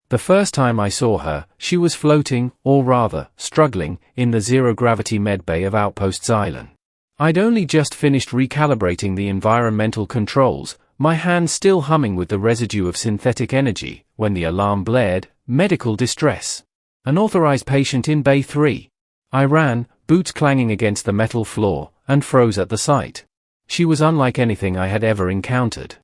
The first time I saw her, she was floating, or rather, struggling, in the zero-gravity medbay of Outposts Island. I'd only just finished recalibrating the environmental controls, my hands still humming with the residue of synthetic energy, when the alarm blared, medical distress. An authorized patient in Bay 3. I ran, boots clanging against the metal floor, and froze at the sight. She was unlike anything I had ever encountered.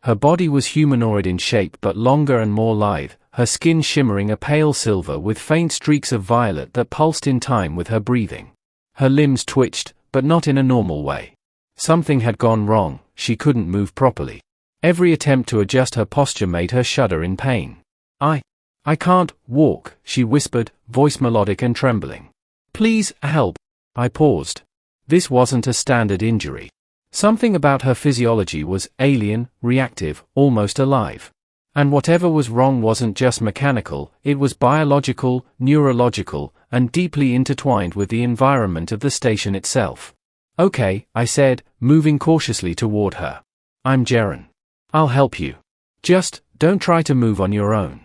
Her body was humanoid in shape but longer and more lithe, her skin shimmering a pale silver with faint streaks of violet that pulsed in time with her breathing. Her limbs twitched, but not in a normal way. Something had gone wrong, she couldn't move properly. Every attempt to adjust her posture made her shudder in pain. I can't walk, she whispered, voice melodic and trembling. Please, help. I paused. This wasn't a standard injury. Something about her physiology was alien, reactive, almost alive. And whatever was wrong wasn't just mechanical, it was biological, neurological, and deeply intertwined with the environment of the station itself. Okay, I said, moving cautiously toward her. I'm Jaren. I'll help you. Just, don't try to move on your own.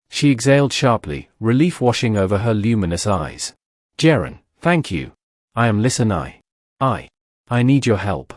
She exhaled sharply, relief washing over her luminous eyes. Jaren, thank you. I am Lisanai. I need your help.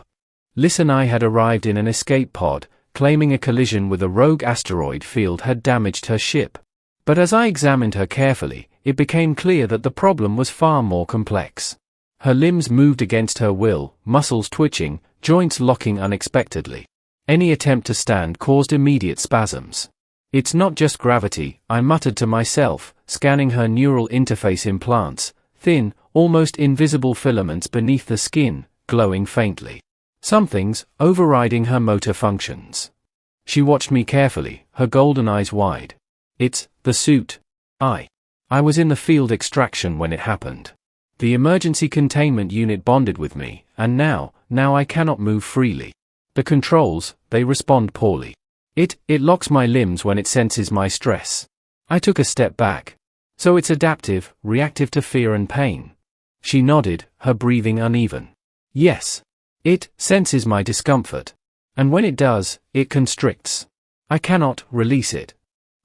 Lisanai had arrived in an escape pod, claiming a collision with a rogue asteroid field had damaged her ship. But as I examined her carefully, it became clear that the problem was far more complex. Her limbs moved against her will, muscles twitching, joints locking unexpectedly. Any attempt to stand caused immediate spasms. It's not just gravity, I muttered to myself, scanning her neural interface implants, thin, almost invisible filaments beneath the skin, glowing faintly. Something's overriding her motor functions. She watched me carefully, her golden eyes wide. It's the suit. I was in the field extraction when it happened. The emergency containment unit bonded with me, and now I cannot move freely. The controls, they respond poorly. It locks my limbs when it senses my stress. I took a step back. So it's adaptive, reactive to fear and pain. She nodded, her breathing uneven. Yes. It senses my discomfort. And when it does, it constricts. I cannot release it.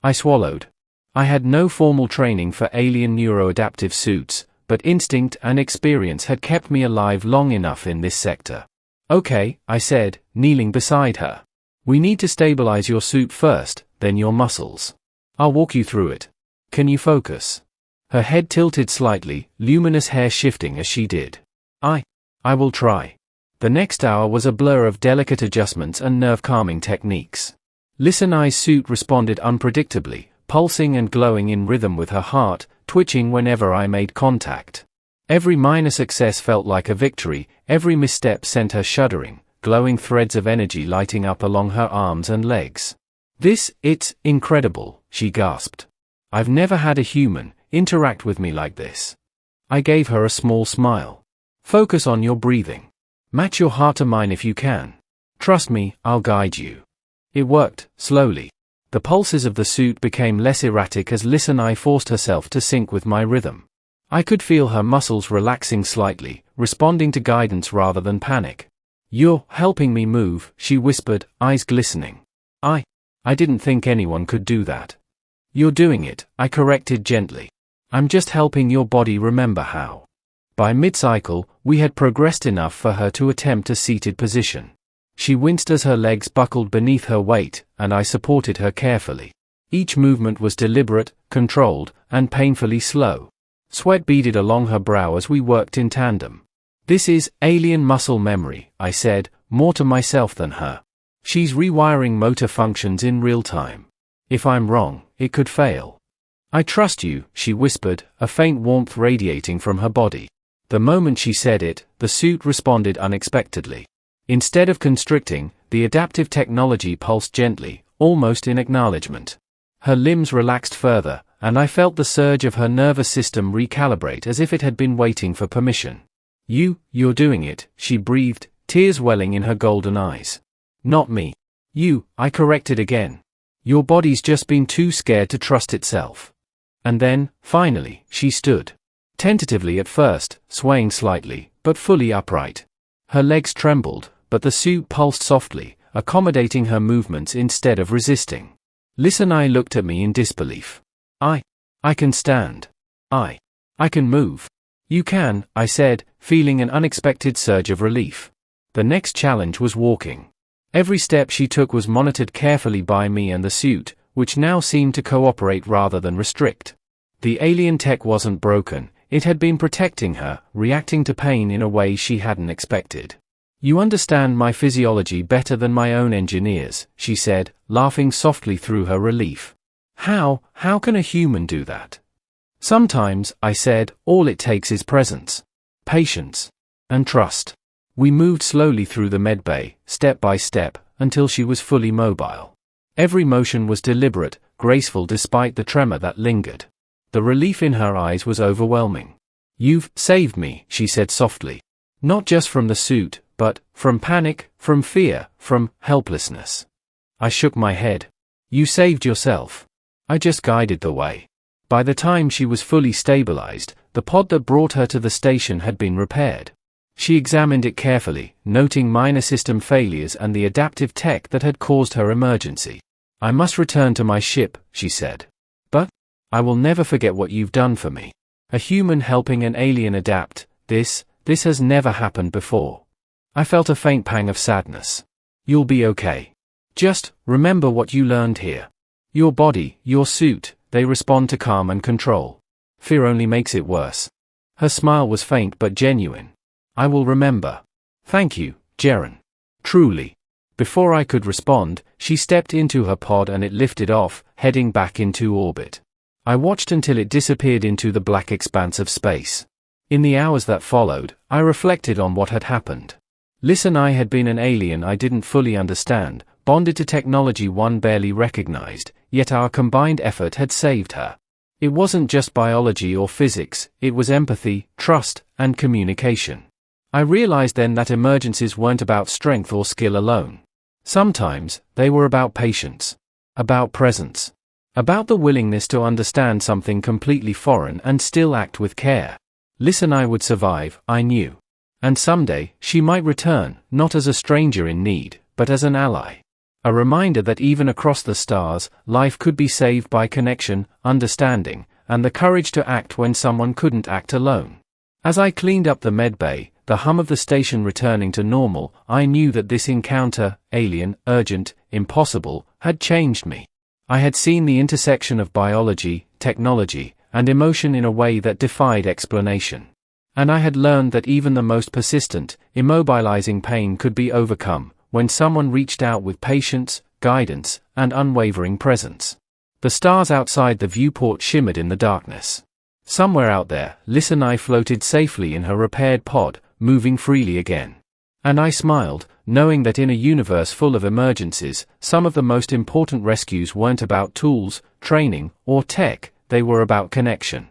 I swallowed. I had no formal training for alien neuroadaptive suits, but instinct and experience had kept me alive long enough in this sector. Okay, I said, kneeling beside her. We need to stabilize your suit first, then your muscles. I'll walk you through it. Can you focus? Her head tilted slightly, luminous hair shifting as she did. I will try. The next hour was a blur of delicate adjustments and nerve-calming techniques. Lisanai's suit responded unpredictably, pulsing and glowing in rhythm with her heart, twitching whenever I made contact. Every minor success felt like a victory, every misstep sent her shuddering, glowing threads of energy lighting up along her arms and legs. It's incredible, she gasped. I've never had a human interact with me like this. I gave her a small smile. Focus on your breathing. Match your heart to mine if you can. Trust me, I'll guide you. It worked, slowly. The pulses of the suit became less erratic as Lisanai forced herself to sync with my rhythm. I could feel her muscles relaxing slightly, responding to guidance rather than panic. You're helping me move, she whispered, eyes glistening. I didn't think anyone could do that. You're doing it, I corrected gently. I'm just helping your body remember how. By mid-cycle, we had progressed enough for her to attempt a seated position. She winced as her legs buckled beneath her weight, and I supported her carefully. Each movement was deliberate, controlled, and painfully slow. Sweat beaded along her brow as we worked in tandem. This is alien muscle memory, I said, more to myself than her. She's rewiring motor functions in real time. If I'm wrong, it could fail. I trust you, she whispered, a faint warmth radiating from her body. The moment she said it, the suit responded unexpectedly. Instead of constricting, the adaptive technology pulsed gently, almost in acknowledgement. Her limbs relaxed further, and I felt the surge of her nervous system recalibrate as if it had been waiting for permission. You're doing it, she breathed, tears welling in her golden eyes. Not me. I corrected again. Your body's just been too scared to trust itself. And then, finally, she stood. Tentatively at first, swaying slightly, but fully upright. Her legs trembled, but the suit pulsed softly, accommodating her movements instead of resisting. Lisanai looked at me in disbelief. I can stand. I can move. You can, I said, feeling an unexpected surge of relief. The next challenge was walking. Every step she took was monitored carefully by me and the suit, which now seemed to cooperate rather than restrict. The alien tech wasn't broken, it had been protecting her, reacting to pain in a way she hadn't expected. You understand my physiology better than my own engineers, she said, laughing softly through her relief. How can a human do that? Sometimes, I said, all it takes is presence, patience, and trust. We moved slowly through the medbay, step by step, until she was fully mobile. Every motion was deliberate, graceful despite the tremor that lingered. The relief in her eyes was overwhelming. You've saved me, she said softly. Not just from the suit, but from panic, from fear, from helplessness. I shook my head. You saved yourself. I just guided the way. By the time she was fully stabilized, the pod that brought her to the station had been repaired. She examined it carefully, noting minor system failures and the adaptive tech that had caused her emergency. I must return to my ship, she said. But I will never forget what you've done for me. A human helping an alien adapt, this has never happened before. I felt a faint pang of sadness. You'll be okay. Just remember what you learned here. Your body, your suit, they respond to calm and control. Fear only makes it worse. Her smile was faint but genuine. I will remember. Thank you, Jaren. Truly. Before I could respond, she stepped into her pod and it lifted off, heading back into orbit. I watched until it disappeared into the black expanse of space. In the hours that followed, I reflected on what had happened. Liz and I had been an alien I didn't fully understand, bonded to technology one barely recognized, yet our combined effort had saved her. It wasn't just biology or physics, it was empathy, trust, and communication. I realized then that emergencies weren't about strength or skill alone. Sometimes, they were about patience, about presence, about the willingness to understand something completely foreign and still act with care. Liz and I would survive, I knew. And someday, she might return, not as a stranger in need, but as an ally. A reminder that even across the stars, life could be saved by connection, understanding, and the courage to act when someone couldn't act alone. As I cleaned up the medbay, the hum of the station returning to normal, I knew that this encounter, alien, urgent, impossible, had changed me. I had seen the intersection of biology, technology, and emotion in a way that defied explanation. And I had learned that even the most persistent, immobilizing pain could be overcome when someone reached out with patience, guidance, and unwavering presence. The stars outside the viewport shimmered in the darkness. Somewhere out there, Liz and I floated safely in her repaired pod, moving freely again. And I smiled, knowing that in a universe full of emergencies, some of the most important rescues weren't about tools, training, or tech, they were about connection.